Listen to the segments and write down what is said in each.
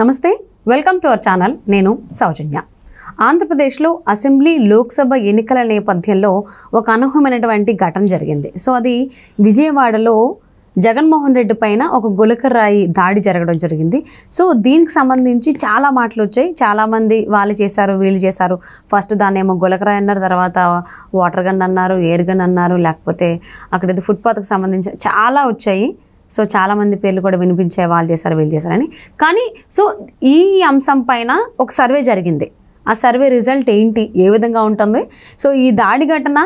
నమస్తే, welcome to our channel. నేను సౌజన్య. ఆంధ్రప్రదేశ్లో అసెంబ్లీ లోక్సభ ఎన్నికల నేపథ్యంలో ఒక అనూహ్యమైనటువంటి ఘటన జరిగింది. సో అది విజయవాడలో జగన్మోహన్ రెడ్డి పైన ఒక గులకరాయి దాడి జరగడం జరిగింది. సో దీనికి సంబంధించి చాలా మాటలు వచ్చాయి. చాలామంది వాళ్ళు చేశారు, వీళ్ళు చేశారు. ఫస్ట్ దాన్ని ఏమో గులకరాయి అన్నారు, తర్వాత వాటర్ గన్ అన్నారు, ఎయిర్ గన్ అన్నారు, లేకపోతే అక్కడ ఫుట్పాత్కి సంబంధించి చాలా వచ్చాయి. సో చాలామంది పేర్లు కూడా వినిపించే, వాళ్ళు చేశారు, వీళ్ళు చేశారని. కానీ సో ఈ అంశం పైన ఒక సర్వే జరిగింది. ఆ సర్వే రిజల్ట్ ఏంటి, ఏ విధంగా ఉంటుంది? సో ఈ దాడి ఘటన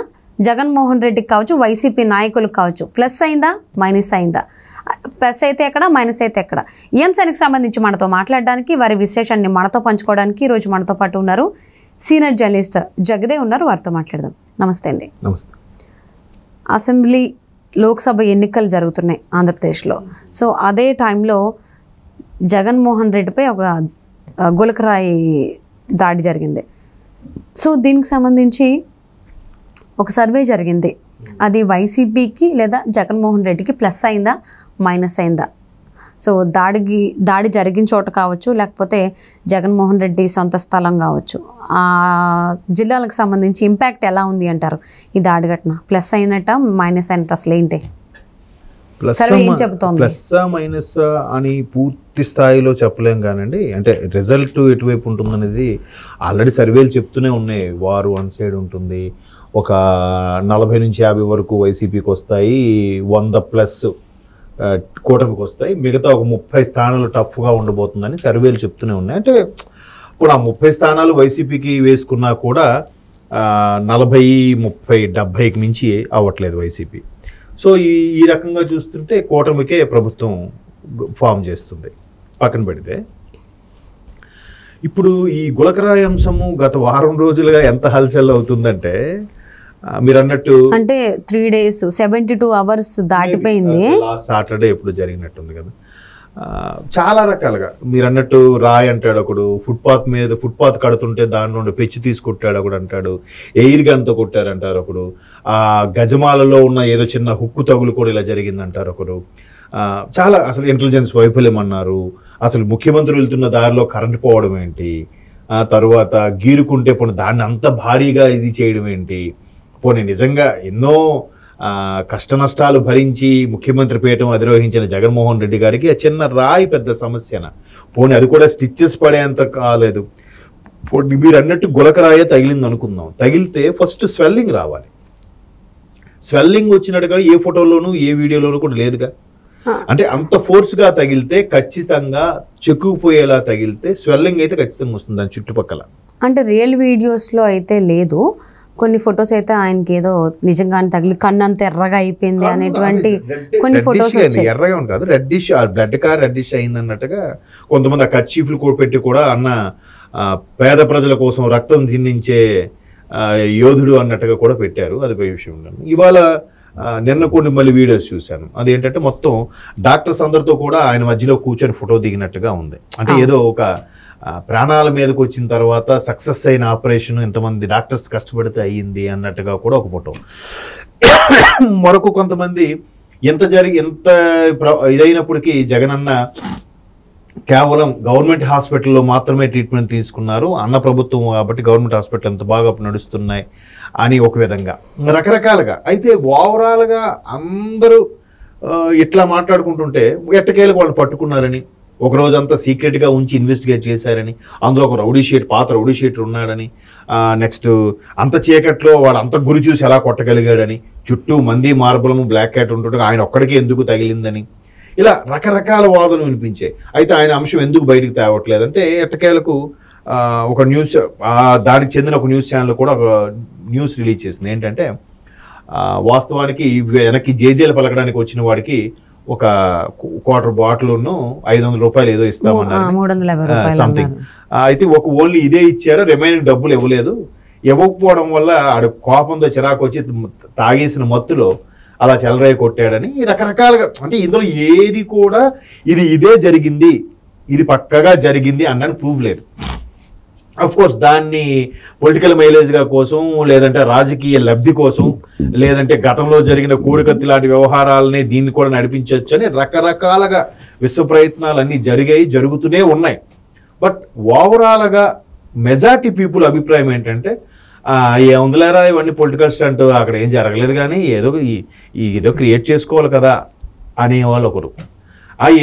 జగన్మోహన్ రెడ్డికి కావచ్చు, వైసీపీ నాయకులకు కావచ్చు, ప్లస్ అయిందా, మైనస్ అయిందా? ప్లస్ అయితే ఎక్కడ, మైనస్ అయితే ఎక్కడ? ఈ అంశానికి సంబంధించి మనతో మాట్లాడడానికి, వారి విశ్లేషణని మనతో పంచుకోవడానికి ఈరోజు మనతో పాటు ఉన్నారు సీనియర్ జర్నలిస్ట్ జగదే ఉన్నారు. వారితో మాట్లాడదాం. నమస్తే అండి. నమస్తే. అసెంబ్లీ లోక్సభ ఎన్నికలు జరుగుతున్నాయి ఆంధ్రప్రదేశ్లో. సో అదే టైంలో జగన్మోహన్ రెడ్డిపై ఒక గులకరాయి దాడి జరిగింది. సో దీనికి సంబంధించి ఒక సర్వే జరిగింది. అది వైసీపీకి లేదా జగన్మోహన్ రెడ్డికి ప్లస్ అయిందా, మైనస్ అయిందా? సో దాడి జరిగిన చోట కావచ్చు, లేకపోతే జగన్మోహన్ రెడ్డి సొంత స్థలం కావచ్చు, ఆ జిల్లాలకు సంబంధించి ఇంపాక్ట్ ఎలా ఉంది అంటారు ఈ దాడి ఘటన? ప్లస్ అయినట్ట, మైనస్ అయినట్టు, అసలు ఏంటి సర్వే ఏం చెబుతోంది? ప్లస్ మైనస్ అని పూర్తి స్థాయిలో చెప్పలేం కానండి. అంటే రిజల్ట్ ఎటువైపు ఉంటుందనేది ఆల్రెడీ సర్వేలు చెప్తూనే ఉన్నాయి. వారు వన్ సైడ్ ఉంటుంది, ఒక 40 నుంచి 50 వరకు వైసీపీకి వస్తాయి, 100+ కూటమికి వస్తాయి, మిగతా ఒక 30 స్థానాలు టఫ్గా ఉండబోతుందని సర్వేలు చెప్తూనే ఉన్నాయి. అంటే ఇప్పుడు ఆ 30 స్థానాలు వైసీపీకి వేసుకున్నా కూడా 40, 30, 70కి మించి అవ్వట్లేదు వైసీపీ. సో ఈ రకంగా చూస్తుంటే కూటమికే ప్రభుత్వం ఫామ్ చేస్తుంది. పక్కన పెడితే ఇప్పుడు ఈ గులకరాయి అంశము గత వారం రోజులుగా ఎంత హల్చల్ అవుతుందంటే, మీరు అన్నట్టు అంటే 3 days 72 hours దాటిపోయింది. లాస్ట్ సాటర్డే ఎప్పుడు జరిగినట్టుంది కదా. చాలా రకాలుగా మీరు అన్నట్టు రాయ్ అంటాడు ఒకడు, ఫుట్పాత్ కడుతుంటే దానిలో పెచ్చు తీసుకొట్టాడు ఒకడు అంటాడు, ఎయిర్ గన్తో కొట్టారంటారు ఒకడు, ఆ గజమాలలో ఉన్న ఏదో చిన్న హుక్కు తగులు కూడా ఇలా జరిగిందంటారు ఒకరు. చాలా అసలు ఇంటెలిజెన్స్ వైఫల్యం అన్నారు. అసలు ముఖ్యమంత్రి వెళ్తున్న దారిలో కరెంట్ పోవడం ఏంటి, తరువాత గీరుకుంటే పోనీ దాన్ని అంత భారీగా ఇది చేయడం ఏంటి, పోనీ నిజంగా ఎన్నో కష్ట నష్టాలు భరించి ముఖ్యమంత్రి పీఠం అధిరోహించిన జగన్మోహన్ రెడ్డి గారికి ఆ చిన్న రాయి పెద్ద సమస్యన, పోనీ అది కూడా స్టిచ్చెస్ పడేంత కాలేదు. పోనీ మీరు అన్నట్టు గులకరాయే తగిలింది అనుకుందాం. తగిలితే ఫస్ట్ స్వెల్లింగ్ రావాలి. స్వెల్లింగ్ వచ్చినట్టుగా ఏ ఫోటోలోనూ ఏ వీడియోలోనూ కూడా లేదుగా. అంటే అంత ఫోర్స్గా తగిలితే, ఖచ్చితంగా చెక్కుపోయేలా తగిలితే స్వెల్లింగ్ అయితే ఖచ్చితంగా వస్తుంది దాని చుట్టుపక్కల. అంటే రియల్ వీడియోస్లో అయితే లేదు, కొన్ని ఫొటోస్ అయితే ఆయనకి ఏదో నిజంగానే తగిలి కన్ను అంత ఎర్రగా అయిపోయింది అనేటువంటి కొన్ని ఫొటోస్ వచ్చాయి. ఎర్రగా కాదు, రెడ్డిష్, బ్లడ్ కార్ రెడ్డిష్ అయింది అన్నట్టుగా కొంతమంది ఆ కర్చీఫ్లు కూడా పెట్టి కూడా అన్న పేద ప్రజల కోసం రక్తం చిందించే యోధుడు అన్నట్టుగా కూడా పెట్టారు. అది పోయే విషయం ఉండను. ఇవాళ నిన్న కొన్ని మళ్ళీ వీడియోస్ చూశాను. అదేంటంటే మొత్తం డాక్టర్స్ అందరితో కూడా ఆయన మధ్యలో కూర్చొని ఫోటో దిగినట్టుగా ఉంది. అంటే ఏదో ఒక ప్రాణాల మీదకి వచ్చిన తర్వాత సక్సెస్ అయిన ఆపరేషన్ ఎంతమంది డాక్టర్స్ కష్టపడితే అయ్యింది అన్నట్టుగా కూడా ఒక ఫోటో. మరొక కొంతమంది ఎంత ఇదైనప్పటికీ జగనన్న కేవలం గవర్నమెంట్ హాస్పిటల్లో మాత్రమే ట్రీట్మెంట్ తీసుకున్నారు, అన్న ప్రభుత్వం కాబట్టి గవర్నమెంట్ హాస్పిటల్ ఎంత బాగా నడుస్తున్నాయి అని ఒక విధంగా రకరకాలుగా. అయితే ఓవరాల్గా అందరూ ఇట్లా మాట్లాడుకుంటుంటే ఎట్టకేలకు వాళ్ళు పట్టుకున్నారని, ఒక రోజంతా సీక్రెట్గా ఉంచి ఇన్వెస్టిగేట్ చేశారని, అందులో ఒక పాత రౌడీ షీటర్ ఉన్నాడని, నెక్స్ట్ అంత చీకట్లో వాడు అంత గురి చూసి ఎలా కొట్టగలిగాడని, చుట్టూ మంది మార్బలము బ్లాక్ క్యాట్ ఉంటుంటే ఆయన ఒక్కడికే ఎందుకు తగిలిందని, ఇలా రకరకాల వాదనలు వినిపించాయి. అయితే ఆయన అంశం ఎందుకు బయటకు తేవట్లేదంటే, ఎట్టకేలకు ఒక న్యూస్, దానికి చెందిన ఒక న్యూస్ ఛానల్ కూడా ఒక న్యూస్ రిలీజ్ చేసింది. ఏంటంటే వాస్తవానికి వెనక్కి జేజేలు పలకడానికి వచ్చిన వాడికి ఒక క్వార్టర్ బాటిల్ను 500 రూపాయలు ఏదో ఇస్తామన్నారు సంథింగ్. అయితే ఓన్లీ ఇదే ఇచ్చారు, రిమైనింగ్ డబ్బులు ఇవ్వలేదు. ఇవ్వకపోవడం వల్ల ఆడు కోపంతో చిరాకు వచ్చి తాగేసిన మత్తులో అలా చెలరాయి కొట్టాడని రకరకాలుగా. అంటే ఇందులో ఏది కూడా ఇదే జరిగింది, ఇది పక్కగా జరిగింది అన్నది ప్రూఫ్ లేదు. అఫ్ కోర్స్ దాన్ని పొలిటికల్ మైలేజ్గా కోసం, లేదంటే రాజకీయ లబ్ధి కోసం, లేదంటే గతంలో జరిగిన కోడికత్తి లాంటి వ్యవహారాలని దీన్ని కూడా నడిపించవచ్చు అని రకరకాలుగా విశ్వ ప్రయత్నాలు అన్నీ జరుగుతూనే ఉన్నాయి. బట్ ఓవరాల్గా మెజారిటీ పీపుల్ అభిప్రాయం ఏంటంటే ఏముందిలేరా ఇవన్నీ పొలిటికల్ స్టంట్, అక్కడ ఏం జరగలేదు కానీ ఏదో క్రియేట్ చేసుకోవాలి కదా అనేవాళ్ళు ఒకరు.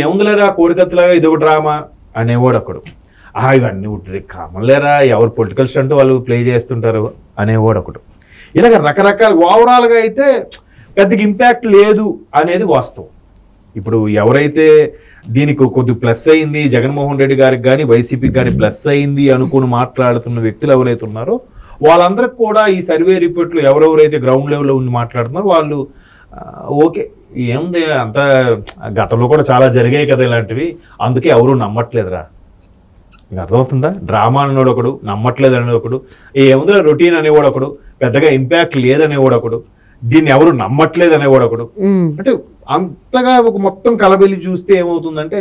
ఏముందిలేరా కోడికత్తులాగా ఇదొక డ్రామా అనేవాడు ఒకడు. ఇవన్నీ ఉంటుంది కామన్ లేరా, ఎవరు పొలిటికల్ స్టంట్ వాళ్ళు ప్లే చేస్తుంటారు అనేవాడు ఒకడు. ఇలాగ రకరకాల ఓవరాల్గా అయితే పెద్దగా ఇంపాక్ట్ లేదు అనేది వాస్తవం. ఇప్పుడు ఎవరైతే దీనికి కొద్ది ప్లస్ అయింది, జగన్మోహన్ రెడ్డి గారికి కానీ వైసీపీకి కానీ ప్లస్ అయింది అనుకుని మాట్లాడుతున్న వ్యక్తులు ఎవరైతే ఉన్నారో వాళ్ళందరికి కూడా ఈ సర్వే రిపోర్ట్లు ఎవరెవరైతే గ్రౌండ్ లెవెల్లో ఉండి మాట్లాడుతున్నారో వాళ్ళు ఓకే ఏముంది అంత గతంలో కూడా చాలా జరిగాయి కదా ఇలాంటివి, అందుకే ఎవరు నమ్మట్లేదురా. అర్థమవుతుందా? డ్రామా అనేవాడు ఒకడు, నమ్మట్లేదు అనేది ఒకడు, ఏముందిరా రొటీన్ అనేవాడు ఒకడు, పెద్దగా ఇంపాక్ట్ లేదనేవాడు ఒకడు, దీన్ని ఎవరు నమ్మట్లేదు అనేవాడు ఒకడు. అంటే అంతగా ఒక మొత్తం కలబెల్లి చూస్తే ఏమవుతుందంటే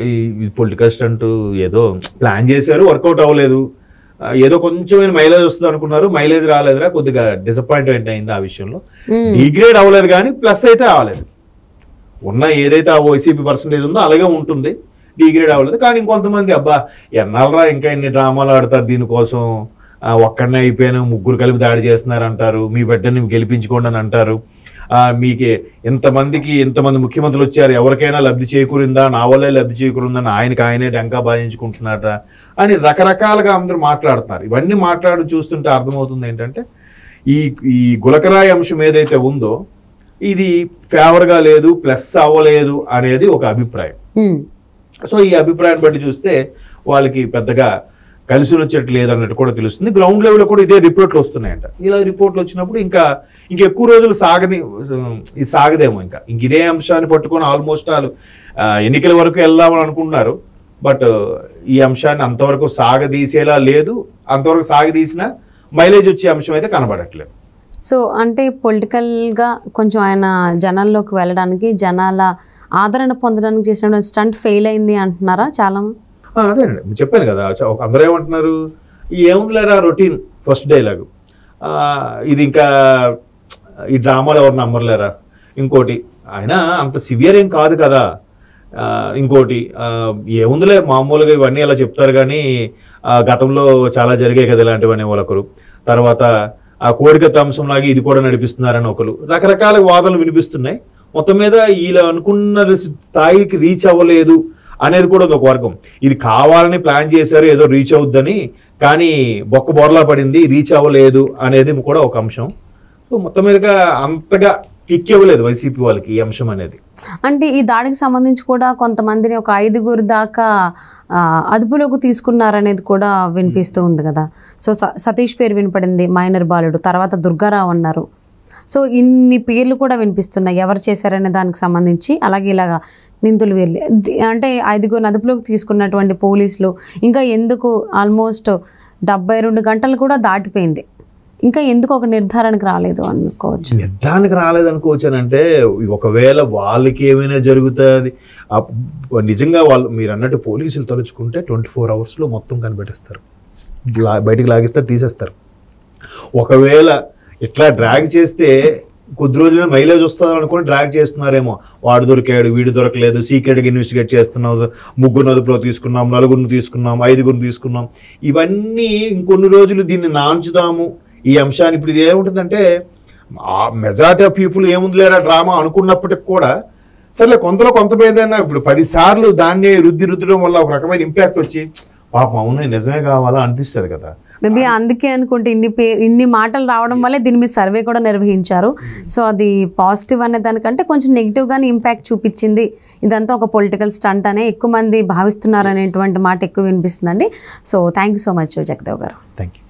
ఈ పొలిటికల్ స్టంట్ ఏదో ప్లాన్ చేశారు, వర్కౌట్ అవ్వలేదు, ఏదో కొంచెం మైలేజ్ వస్తుంది అనుకున్నారు, మైలేజ్ రాలేదురా, కొద్దిగా డిసప్పాయింట్మెంట్ అయింది ఆ విషయంలో. డిగ్రేడ్ అవ్వలేదు కానీ ప్లస్ అయితే అవ్వలేదు. ఉన్న ఏదైతే ఆ వైసీపీ పర్సంటేజ్ ఉందో అలాగే ఉంటుంది, డిగ్రేడ్ అవ్వలేదు. కానీ ఇంకొంతమంది అబ్బా ఎన్నాళ్ళరా ఇంకా ఇన్ని డ్రామాలు ఆడతారు దీనికోసం, ఒక్కడనే అయిపోయాను, ముగ్గురు కలిపి దాడి చేస్తున్నారు అంటారు, మీ బిడ్డని గెలిపించుకోండి అని అంటారు, మీకే ఇంతమంది ముఖ్యమంత్రులు వచ్చారు, ఎవరికైనా లబ్ధి చేకూరిందా, నా వల్లే లబ్ధి చేకూరిందని ఆయనే డెంకా బాధించుకుంటున్నారా అని రకరకాలుగా అందరూ మాట్లాడుతున్నారు. ఇవన్నీ చూస్తుంటే అర్థమవుతుంది ఏంటంటే ఈ గులకరాయి అంశం ఏదైతే ఉందో ఇది ఫేవర్గా లేదు, ప్లస్ అవ్వలేదు అనేది ఒక అభిప్రాయం. సో ఈ అభిప్రాయాన్ని బట్టి చూస్తే వాళ్ళకి పెద్దగా కలిసి వచ్చేట్టు లేదన్నట్టు కూడా తెలుస్తుంది. గ్రౌండ్ లెవెల్లో కూడా ఇదే రిపోర్ట్లు వస్తున్నాయంట. ఇలా రిపోర్ట్లు వచ్చినప్పుడు ఇంకా ఎక్కువ రోజులు ఇది సాగదేమో. ఇంక ఇదే అంశాన్ని పట్టుకొని ఆల్మోస్ట్ వాళ్ళు ఎన్నికల వరకు వెళ్దామని అనుకుంటున్నారు. బట్ ఈ అంశాన్ని అంతవరకు సాగదీసేలా లేదు, అంతవరకు సాగదీసిన మైలేజ్ వచ్చే అంశం అయితే కనబడట్లేదు. సో అంటే పొలిటికల్గా కొంచెం ఆయన జనాల్లోకి వెళ్ళడానికి, జనాల ఆదరణ పొందడానికి చేసిన స్టంట్ ఫెయిల్ అయింది అంటున్నారా చాలా? అదేనండి చెప్పాను కదా, అందరూ ఏమంటున్నారు ఏముందిలేరా రొటీన్ ఫస్ట్ డైలాగ్, ఇది ఇంకా ఈ డ్రామాలు ఎవరు నమ్మర్లేరా, ఇంకోటి ఆయన అంత సివియర్ ఏం కాదు కదా, ఇంకోటి ఏముందిలే మామూలుగా ఇవన్నీ అలా చెప్తారు కానీ గతంలో చాలా జరిగాయి కదా ఇలాంటివన్నీ ఒకరు, తర్వాత ఆ కోడికత్త అంశంలాగా ఇది కూడా నడిపిస్తున్నారని ఒకరు, రకరకాల వాదనలు వినిపిస్తున్నాయి. మొత్తం మీద వీళ్ళు అనుకున్న స్థాయికి రీచ్ అవ్వలేదు అనేది కూడా ఒక వర్గం. ఇది కావాలని ప్లాన్ చేశారు ఏదో రీచ్ అవుద్దని, కానీ బొక్క బోర్లా పడింది, రీచ్ అవ్వలేదు అనేది కూడా ఒక అంశం. సో మొత్తం మీదగా అంతగా కిక్ ఇవ్వలేదు వైసీపీ వాళ్ళకి ఈ అంశం అనేది. అంటే ఈ దాడికి సంబంధించి కూడా కొంతమందిని ఒక 5 దాకా అదుపులోకి తీసుకున్నారనేది కూడా వినిపిస్తూ ఉంది కదా. సో సతీష్ పేరు వినపడింది, మైనర్ బాలుడు, తర్వాత దుర్గారావు అన్నారు. సో ఇన్ని పేర్లు కూడా వినిపిస్తున్నాయి ఎవరు చేశారనే దానికి సంబంధించి. అలాగే ఇలాగా నిందులు వీళ్ళు అంటే 5 అదుపులోకి తీసుకున్నటువంటి పోలీసులు ఇంకా ఎందుకు ఆల్మోస్ట్ 72 గంటలు కూడా దాటిపోయింది, ఇంకా ఎందుకు ఒక నిర్ధారణకు రాలేదు అనుకోవచ్చు? నిర్ధారణకు రాలేదనుకోవచ్చు అని అంటే ఒకవేళ వాళ్ళకి ఏమైనా జరుగుతుంది నిజంగా వాళ్ళు మీరు అన్నట్టు పోలీసులు తలుచుకుంటే 24 అవర్స్లో మొత్తం కనిపెట్టేస్తారు, బయటికి లాగిస్తారు, తీసేస్తారు. ఒకవేళ ఇట్లా డ్రాగ్ చేస్తే కొద్ది రోజులైనా మైలేజ్ వస్తుంది అనుకుని డ్రాగ్ చేస్తున్నారేమో, వాడు దొరికాడు వీడు దొరకలేదు, సీక్రెట్గా ఇన్వెస్టిగేట్ చేస్తున్నాం, 3 అదుపులో తీసుకున్నాం, 4 తీసుకున్నాం, 5 తీసుకున్నాం, ఇవన్నీ ఇంకొన్ని రోజులు దీన్ని నాంచుదాము ఈ అంశాన్ని. ఇప్పుడు ఇది ఏముంటుందంటే మెజారిటీ ఆఫ్ పీపుల్ ఏముందిలేరా డ్రామా అనుకున్నప్పటికి కూడా సర్లే కొంత ఏదైనా ఇప్పుడు 10 సార్లు దాన్ని రుద్దడం వల్ల ఒక రకమైన ఇంపాక్ట్ వచ్చి పాపం అవును నిజమే కావాలా అనిపిస్తుంది కదా. మేబీ అందుకే అనుకుంటే ఇన్ని మాటలు రావడం వల్లే దీని మీద సర్వే కూడా నిర్వహించారు. సో అది పాజిటివ్ అనే దానికంటే కొంచెం నెగిటివ్గానే ఇంపాక్ట్ చూపించింది. ఇదంతా ఒక పొలిటికల్ స్టంట్ అనే ఎక్కువ మంది భావిస్తున్నారు అనేటువంటి మాట ఎక్కువ వినిపిస్తుందండి. So thank you so much Jagdev garu. Thank you.